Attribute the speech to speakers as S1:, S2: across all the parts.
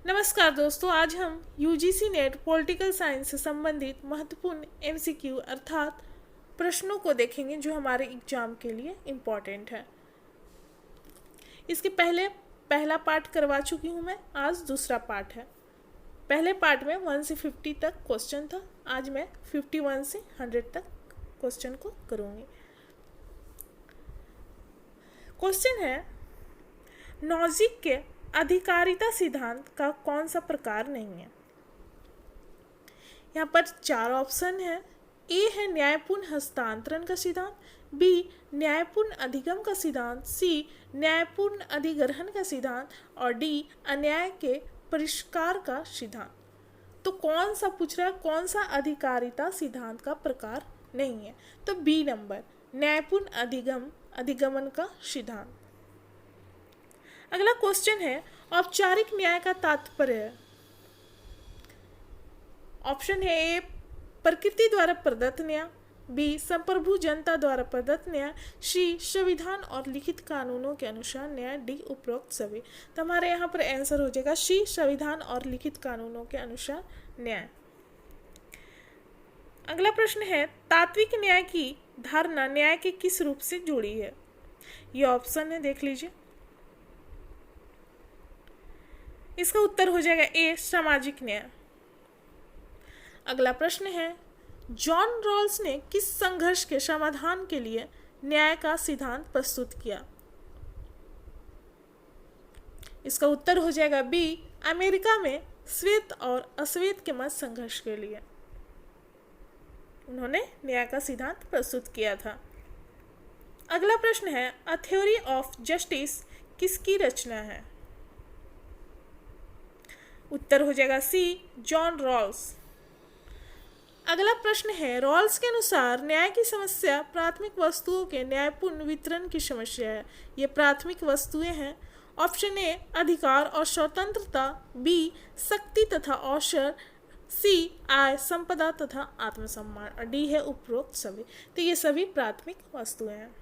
S1: नमस्कार दोस्तों, आज हम यूजीसी नेट पॉलिटिकल साइंस से संबंधित महत्वपूर्ण एमसीक्यू अर्थात प्रश्नों को देखेंगे जो हमारे एग्जाम के लिए इम्पॉर्टेंट है। इसके पहले पहला पार्ट करवा चुकी हूँ मैं, आज दूसरा पार्ट है। पहले पार्ट में 1 से 50 तक क्वेश्चन था, आज मैं 51 से 100 तक क्वेश्चन को करूँगी। क्वेश्चन है, नॉजिक के अधिकारिता सिद्धांत का कौन सा प्रकार नहीं है। यहाँ पर 4 ऑप्शन है। ए है न्यायपूर्ण हस्तांतरण का सिद्धांत, बी न्यायपूर्ण अधिगम का सिद्धांत, सी न्यायपूर्ण अधिग्रहण का सिद्धांत और डी अन्याय के परिष्कार का सिद्धांत। तो कौन सा पूछ रहा है, कौन सा अधिकारिता सिद्धांत का प्रकार नहीं है? तो बी नंबर, न्यायपूर्ण अधिगमन का सिद्धांत। अगला क्वेश्चन है, औपचारिक न्याय का तात्पर्य है। ऑप्शन है ए प्रकृति द्वारा प्रदत्त न्याय, बी संप्रभु जनता द्वारा प्रदत्त न्याय, सी संविधान और लिखित कानूनों के अनुसार न्याय, डी उपरोक्त सभी। तो हमारे यहाँ पर आंसर हो जाएगा सी संविधान और लिखित कानूनों के अनुसार न्याय। अगला प्रश्न है, तात्विक न्याय की धारणा न्याय के किस रूप से जुड़ी है? ये ऑप्शन है, देख लीजिए। इसका उत्तर हो जाएगा ए सामाजिक न्याय। अगला प्रश्न है, जॉन रॉल्स ने किस संघर्ष के समाधान के लिए न्याय का सिद्धांत प्रस्तुत किया? इसका उत्तर हो जाएगा बी अमेरिका में श्वेत और अश्वेत के मध्य संघर्ष के लिए उन्होंने न्याय का सिद्धांत प्रस्तुत किया था। अगला प्रश्न है, अ थ्योरी ऑफ जस्टिस किसकी रचना है? उत्तर हो जाएगा सी जॉन रॉल्स। अगला प्रश्न है, रॉल्स के अनुसार न्याय की समस्या प्राथमिक वस्तुओं के न्यायपूर्ण वितरण की समस्या है। ये प्राथमिक वस्तुएं हैं। ऑप्शन ए अधिकार और स्वतंत्रता, बी शक्ति तथा अवसर, सी आय संपदा तथा आत्मसम्मान और डी है उपरोक्त सभी। तो ये सभी प्राथमिक वस्तुएं हैं।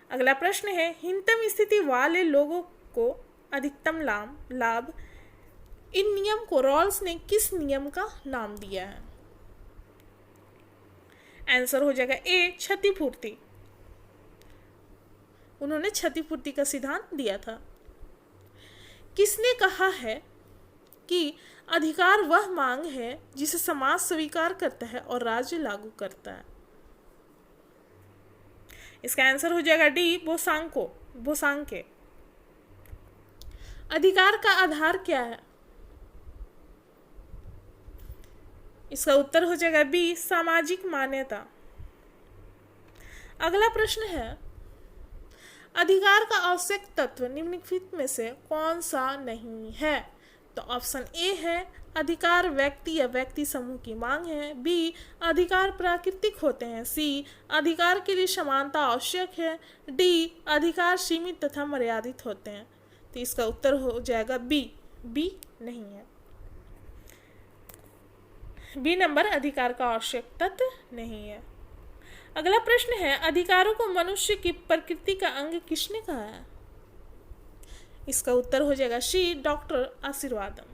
S1: अगला प्रश्न है, हीनतम स्थिति वाले लोगों को अधिकतम लाभ इन नियम को रॉल्स ने किस नियम का नाम दिया है? आंसर हो जाएगा ए क्षतिपूर्ति। उन्होंने क्षतिपूर्ति का सिद्धांत दिया था। किसने कहा है कि अधिकार वह मांग है जिसे समाज स्वीकार करता है और राज्य लागू करता है? इसका आंसर हो जाएगा डी बोसांके। अधिकार का आधार क्या है? इसका उत्तर हो जाएगा बी सामाजिक मान्यता। अगला प्रश्न है, अधिकार का आवश्यक तत्व निम्नलिखित में से कौन सा नहीं है? तो ऑप्शन ए है अधिकार व्यक्ति या व्यक्ति समूह की मांग है, बी अधिकार प्राकृतिक होते हैं, सी अधिकार के लिए समानता आवश्यक है, डी अधिकार सीमित तथा मर्यादित होते हैं। तो इसका उत्तर हो जाएगा बी नहीं है। बी नंबर अधिकार का आवश्यक तत्व नहीं है। अगला प्रश्न है, अधिकारों को मनुष्य की प्रकृति का अंग किसने कहा है? इसका उत्तर हो जाएगा सी डॉक्टर आशीर्वादम।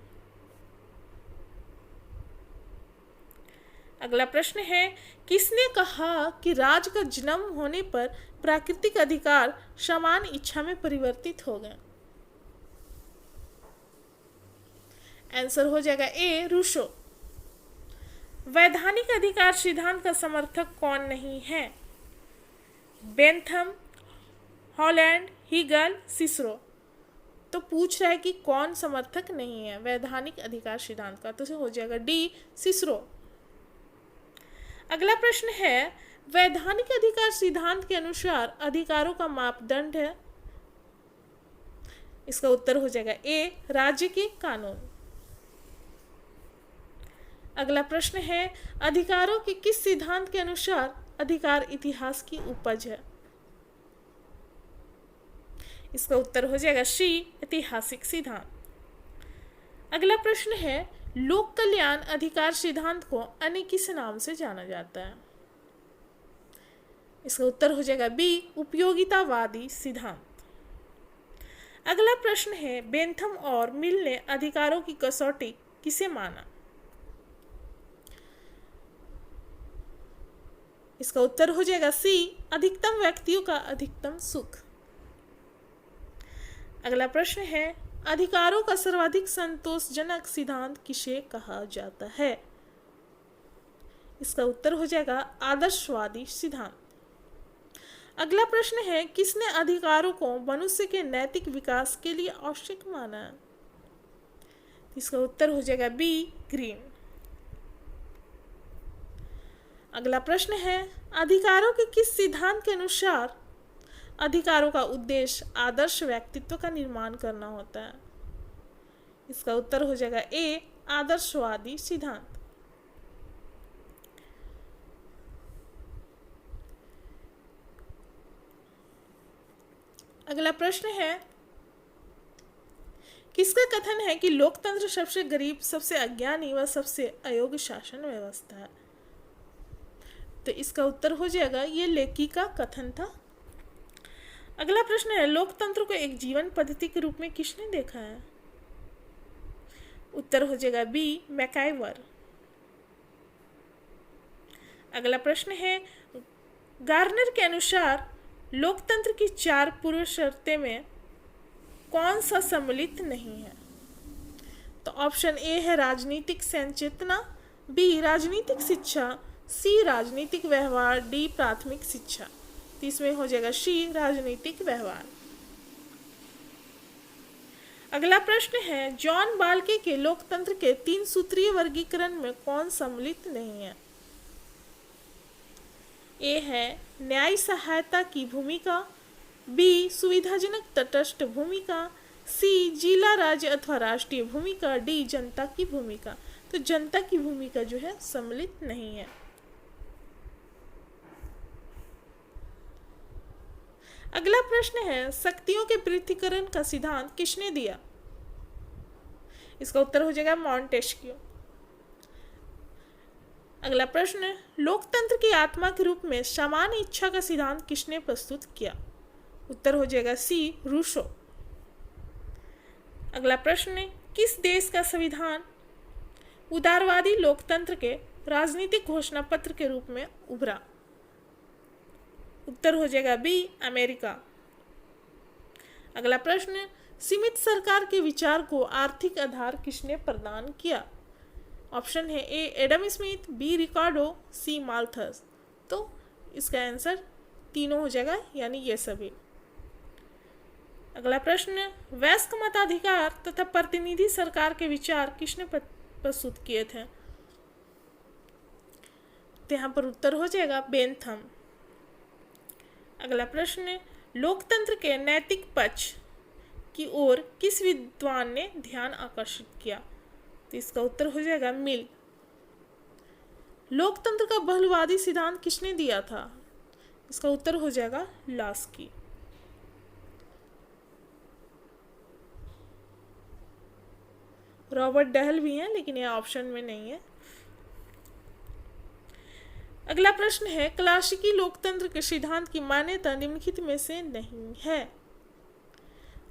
S1: अगला प्रश्न है, किसने कहा कि राज्य का जन्म होने पर प्राकृतिक अधिकार समान इच्छा में परिवर्तित हो गए? आंसर हो जाएगा ए रूसो। वैधानिक अधिकार सिद्धांत का समर्थक कौन नहीं है? Bentham, Holland, Hegel, Cicero. तो पूछ रहा है कि कौन समर्थक नहीं है वैधानिक अधिकार सिद्धांत का, तो हो जाएगा डी सिसरो। अगला प्रश्न है, वैधानिक अधिकार सिद्धांत के अनुसार अधिकारों का मापदंड है? इसका उत्तर हो जाएगा ए राज्य के कानून। अगला प्रश्न है, अधिकारों के किस सिद्धांत के अनुसार अधिकार इतिहास की उपज है? इसका उत्तर हो जाएगा सी ऐतिहासिक सिद्धांत। अगला प्रश्न है, लोक कल्याण अधिकार सिद्धांत को अन्य किस नाम से जाना जाता है? इसका उत्तर हो जाएगा बी, उपयोगितावादी सिद्धांत। अगला प्रश्न है, बेंथम और मिल ने अधिकारों की कसौटी किसे माना? इसका उत्तर हो जाएगा सी, अधिकतम व्यक्तियों का अधिकतम सुख। अगला प्रश्न है, अधिकारों का सर्वाधिक संतोषजनक सिद्धांत किसे कहा जाता है? इसका उत्तर हो जाएगा आदर्शवादी सिद्धांत। अगला प्रश्न है, किसने अधिकारों को मनुष्य के नैतिक विकास के लिए आवश्यक माना? इसका उत्तर हो जाएगा बी, ग्रीन। अगला प्रश्न है, अधिकारों के किस सिद्धांत के अनुसार अधिकारों का उद्देश्य आदर्श व्यक्तित्व का निर्माण करना होता है? इसका उत्तर हो जाएगा ए, आदर्शवादी सिद्धांत। अगला प्रश्न है, किसका कथन है कि लोकतंत्र सबसे गरीब, सबसे अज्ञानी व सबसे अयोग्य शासन व्यवस्था है? तो इसका उत्तर हो जाएगा ये लेकी का कथन था। अगला प्रश्न है, लोकतंत्र को एक जीवन पद्धति के रूप में किसने देखा है? उत्तर हो जाएगा बी, मैकाइवर। अगला प्रश्न है, गार्नर के अनुसार लोकतंत्र की 4 पूर्व शर्तें में कौन सा सम्मिलित नहीं है? तो ऑप्शन ए है राजनीतिक संचेतना, बी राजनीतिक शिक्षा, सी राजनीतिक व्यवहार, डी प्राथमिक शिक्षा। तो इसमें हो जाएगा सी, राजनीतिक व्यवहार। अगला प्रश्न है, जॉन बाल्के के लोकतंत्र के 3 सूत्रीय वर्गीकरण में कौन सम्मिलित नहीं है? ए है न्याय सहायता की भूमिका, बी सुविधाजनक तटस्थ भूमिका, सी जिला राज्य अथवा राष्ट्रीय भूमिका, डी जनता की भूमिका। तो जनता की भूमिका जो है सम्मिलित नहीं है। अगला प्रश्न है, शक्तियों के पृथक्करण का सिद्धांत किसने दिया? इसका उत्तर हो जाएगा मॉन्टेस्क्यू। अगला प्रश्न, लोकतंत्र की आत्मा के रूप में सामान्य इच्छा का सिद्धांत किसने प्रस्तुत किया? उत्तर हो जाएगा सी, रूसो। अगला प्रश्न, किस देश का संविधान उदारवादी लोकतंत्र के राजनीतिक घोषणा पत्र के रूप में उभरा? उत्तर हो जाएगा बी, अमेरिका। अगला प्रश्न, सीमित सरकार के विचार को आर्थिक आधार किसने प्रदान किया? ऑप्शन है ए एडम स्मिथ, बी रिकार्डो, सी माल्थस। तो इसका आंसर तीनों हो जाएगा, यानी ये सभी। अगला प्रश्न, वयस्क मताधिकार तथा प्रतिनिधि सरकार के विचार किसने प्रस्तुत किए थे? तो यहाँ पर उत्तर हो जाएगा बेंथम। अगला प्रश्न, लोकतंत्र के नैतिक पक्ष की ओर किस विद्वान ने ध्यान आकर्षित किया? तो इसका उत्तर हो जाएगा मिल। लोकतंत्र का बहुलवादी सिद्धांत किसने दिया था? इसका उत्तर हो जाएगा लास्की। रॉबर्ट डहल भी हैं, लेकिन यह ऑप्शन में नहीं है। अगला प्रश्न है, क्लासिकी लोकतंत्र के सिद्धांत की मान्यता निम्नलिखित में से नहीं है।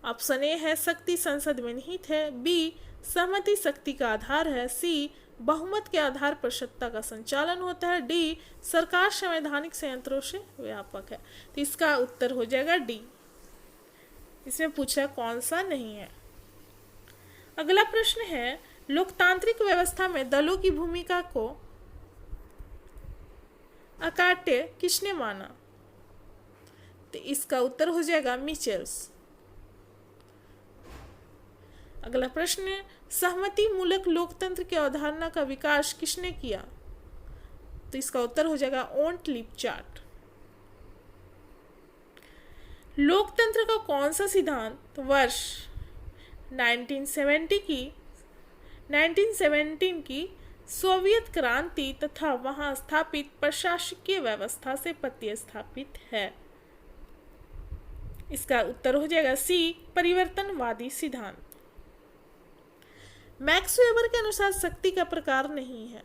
S1: ऑप्शन ए है शक्ति संसद में निहित है, बी सहमति शक्ति का आधार है, सी बहुमत के आधार पर सत्ता का संचालन होता है, डी सरकार संवैधानिक संयंत्रों से व्यापक है। तो इसका उत्तर हो जाएगा डी। इसमें पूछा कौन सा नहीं है। अगला प्रश्न है, लोकतांत्रिक व्यवस्था में दलों की भूमिका को अकाट्य किसने माना? तो इसका उत्तर हो जाएगा मिचेल्स। अगला प्रश्न, सहमति मूलक लोकतंत्र की अवधारणा का विकास किसने किया? तो इसका उत्तर हो जाएगा ओंट लिपचाट। लोकतंत्र का कौन सा सिद्धांत वर्ष 1917 की सोवियत क्रांति तथा वहां स्थापित प्रशासकीय व्यवस्था से प्रतिस्थापित है? इसका उत्तर हो जाएगा सी परिवर्तनवादी सिद्धांत। मैक्स वेबर के अनुसार शक्ति का प्रकार नहीं है।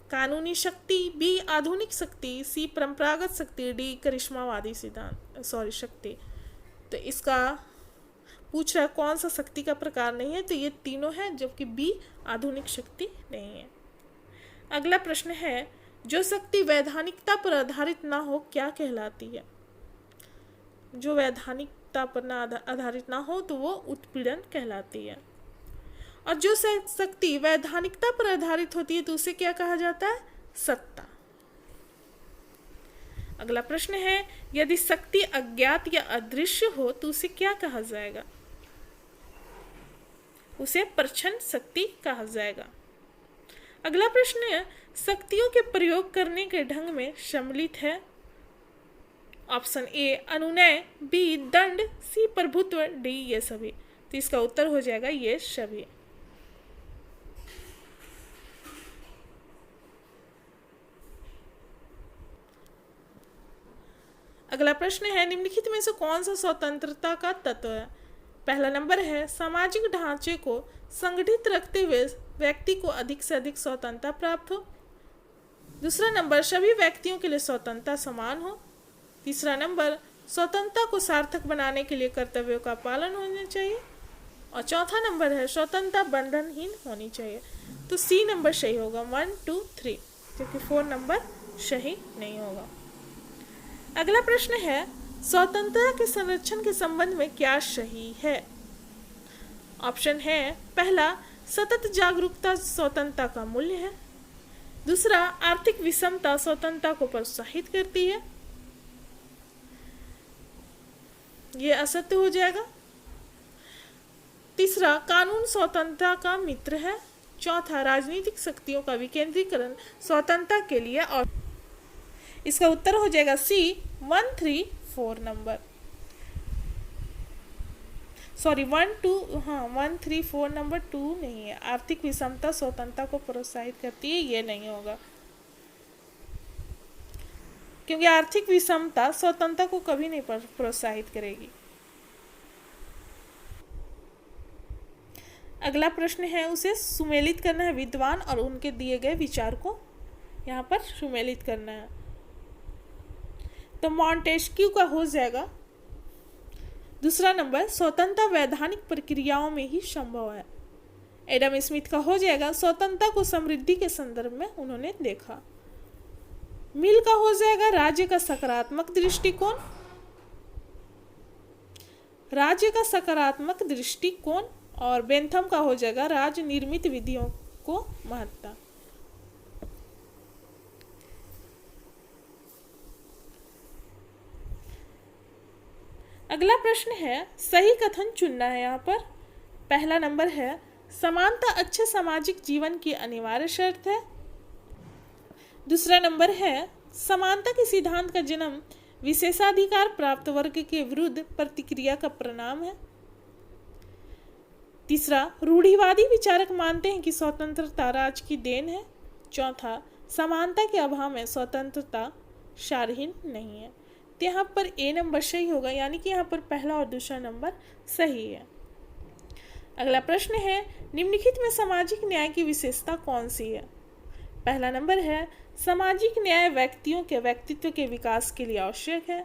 S1: कानूनी शक्ति, बी आधुनिक शक्ति, सी परंपरागत शक्ति, डी करिश्मावादी सिद्धांत शक्ति। तो इसका पूछ रहा है कौन सा शक्ति का प्रकार नहीं है, तो ये तीनों है, जबकि बी आधुनिक शक्ति नहीं है। अगला प्रश्न है, जो शक्ति वैधानिकता पर आधारित ना हो क्या कहलाती है? जो वैधानिकता पर ना आधारित ना हो तो वो उत्पीड़न कहलाती है। और जो शक्ति वैधानिकता पर आधारित होती है तो उसे क्या कहा जाता है? सत्ता। अगला प्रश्न है, यदि शक्ति अज्ञात या अदृश्य हो तो उसे क्या कहा जाएगा? उसे प्रच्छन्न शक्ति कहा जाएगा। अगला प्रश्न है, शक्तियों के प्रयोग करने के ढंग में सम्मिलित है ऑप्शन ए अनुनय, बी दंड, सी प्रभुत्व, डी ये सभी। तो इसका उत्तर हो जाएगा ये सभी। अगला प्रश्न है, निम्नलिखित में से कौन सा स्वतंत्रता का तत्व है? पहला नंबर है, सामाजिक ढांचे को संगठित रखते हुए व्यक्ति को अधिक से अधिक स्वतंत्रता प्राप्त हो। दूसरा नंबर, सभी व्यक्तियों के लिए स्वतंत्रता समान हो। तीसरा नंबर, स्वतंत्रता को सार्थक बनाने के लिए कर्तव्यों का पालन होना चाहिए। और चौथा नंबर है, स्वतंत्रता बंधनहीन होनी चाहिए। तो सी नंबर सही होगा, 1, 2, 3, जबकि 4 नंबर सही नहीं होगा। अगला प्रश्न है, स्वतंत्रता के संरक्षण के संबंध में क्या सही है? ऑप्शन है, पहला, सतत जागरूकता स्वतंत्रता का मूल्य है। दूसरा, आर्थिक विषमता स्वतंत्रता को प्रोत्साहित करती है। यह असत्य हो जाएगा। तीसरा, कानून स्वतंत्रता का मित्र है। चौथा, राजनीतिक शक्तियों का विकेंद्रीकरण स्वतंत्रता के लिए। और इसका उत्तर हो जाएगा सी, 1, 3, 4 नंबर। सॉरी 1, 2, हाँ 1, 3, 4 नंबर 2 नहीं है। आर्थिक विषमता स्वतंत्रता को प्रोत्साहित करती है, ये नहीं होगा, क्योंकि आर्थिक विषमता स्वतंत्रता को कभी नहीं प्रोत्साहित करेगी। अगला प्रश्न है, उसे सुमेलित करना है, विद्वान और उनके दिए गए विचार को यहाँ पर सुमेलित करना है। तो मॉन्टेस्क्यू का हो जाएगा दूसरा नंबर, स्वतंत्रता वैधानिक प्रक्रियाओं में ही संभव है। एडम स्मिथ का हो जाएगा, स्वतंत्रता को समृद्धि के संदर्भ में उन्होंने देखा। मिल का हो जाएगा, राज्य का सकारात्मक दृष्टिकोण। राज्य का सकारात्मक दृष्टिकोण। और बेंथम का हो जाएगा, राज्य निर्मित विधियों को महत्ता। अगला प्रश्न है, सही कथन चुनना है। यहाँ पर पहला नंबर है, समानता अच्छे सामाजिक जीवन की अनिवार्य शर्त है। दूसरा नंबर है, समानता के सिद्धांत का जन्म विशेषाधिकार प्राप्त वर्ग के विरुद्ध प्रतिक्रिया का परिणाम है। तीसरा, रूढ़िवादी विचारक मानते हैं कि स्वतंत्रता राज की देन है। चौथा, समानता के अभाव में स्वतंत्रता सारहीन नहीं है। तो यहाँ पर ए नंबर सही होगा, यानी कि यहाँ पर पहला और दूसरा नंबर सही है। अगला प्रश्न है, निम्नलिखित में सामाजिक न्याय की विशेषता कौन सी है? पहला नंबर है, सामाजिक न्याय व्यक्तियों के व्यक्तित्व के विकास के लिए आवश्यक है।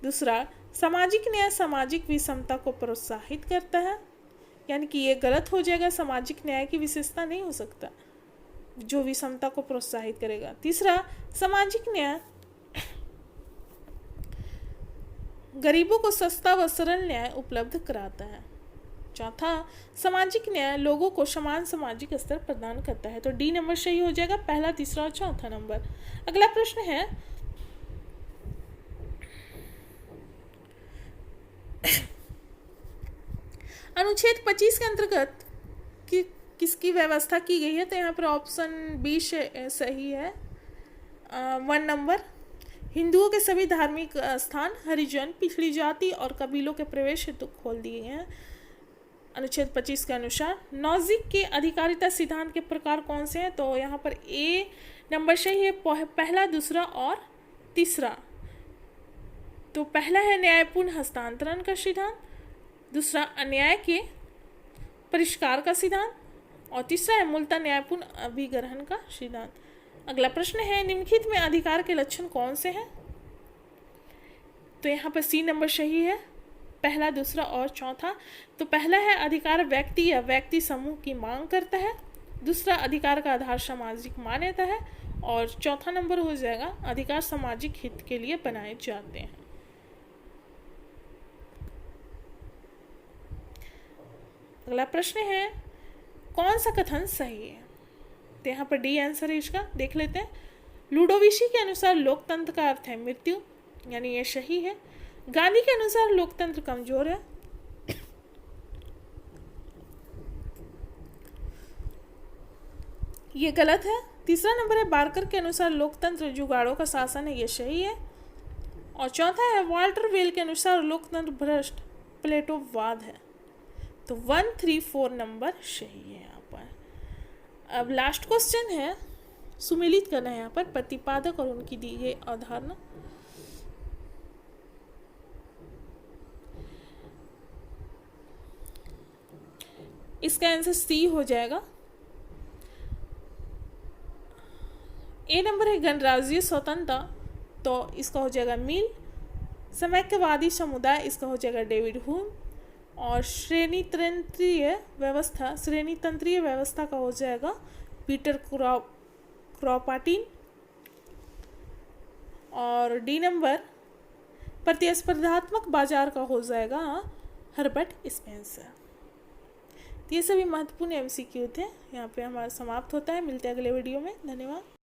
S1: दूसरा, सामाजिक न्याय सामाजिक विषमता को प्रोत्साहित करता है, यानी कि ये गलत हो जाएगा, सामाजिक न्याय की विशेषता नहीं हो सकता जो विषमता को प्रोत्साहित करेगा। तीसरा, सामाजिक न्याय गरीबों को सस्ता व सरल न्याय उपलब्ध कराता है। चौथा, सामाजिक न्याय लोगों को समान सामाजिक स्तर प्रदान करता है। तो डी नंबर सही हो जाएगा, पहला, तीसरा और चौथा नंबर। अगला प्रश्न है, अनुच्छेद 25 के अंतर्गत किसकी व्यवस्था की गई है? तो यहाँ पर ऑप्शन बी सही है, 1 नंबर। हिंदुओं के सभी धार्मिक स्थान हरिजन, पिछड़ी जाति और कबीलों के प्रवेश हेतु खोल दिए हैं अनुच्छेद 25 के अनुसार। नॉजिक के अधिकारिता सिद्धांत के प्रकार कौन से हैं? तो यहाँ पर ए नंबर सही है, पहला, दूसरा और तीसरा। तो पहला है न्यायपूर्ण हस्तांतरण का सिद्धांत, दूसरा अन्याय के परिष्कार का सिद्धांत और तीसरा है मूलतः न्यायपूर्ण अभिग्रहण का सिद्धांत। अगला प्रश्न है, निम्नलिखित में अधिकार के लक्षण कौन से हैं? तो यहाँ पर सी नंबर सही है, पहला, दूसरा और चौथा। तो पहला है अधिकार व्यक्ति या व्यक्ति समूह की मांग करता है, दूसरा अधिकार का आधार सामाजिक मान्यता है, और चौथा नंबर हो जाएगा अधिकार सामाजिक हित के लिए बनाए जाते हैं। अगला प्रश्न है, कौन सा कथन सही है? तो यहाँ पर डी आंसर है इसका, देख लेते हैं। लुडोविची के अनुसार लोकतंत्र का अर्थ है मृत्यु, यानी ये सही है। गांधी के अनुसार लोकतंत्र कमजोर है, ये गलत है। तीसरा नंबर है, बार्कर के अनुसार लोकतंत्र जुगाड़ों का शासन है, ये सही है। और चौथा है, वाल्टर वेल के अनुसार लोकतंत्र भ्रष्ट प्लेटोवाद है। तो 1, 3, 4 नंबर सही है यहाँ पर। अब लास्ट क्वेश्चन है, सुमेलित करना है यहाँ पर प्रतिपादक और उनकी दी गई अवधारणा। इसका आंसर सी हो जाएगा। ए नंबर है गणराज्यीय स्वतंत्रता, तो इसका हो जाएगा मिल। समाख्यवादी समुदाय, इसका हो जाएगा डेविड ह्यूम। और श्रेणीतंत्रीय व्यवस्था का हो जाएगा पीटर क्रॉपाटिन। और डी नंबर प्रतिस्पर्धात्मक बाजार का हो जाएगा हर्बर्ट स्पेंसर। ये सभी महत्वपूर्ण MCQ थे। यहाँ पे हमारा समाप्त होता है, मिलते हैं अगले वीडियो में। धन्यवाद।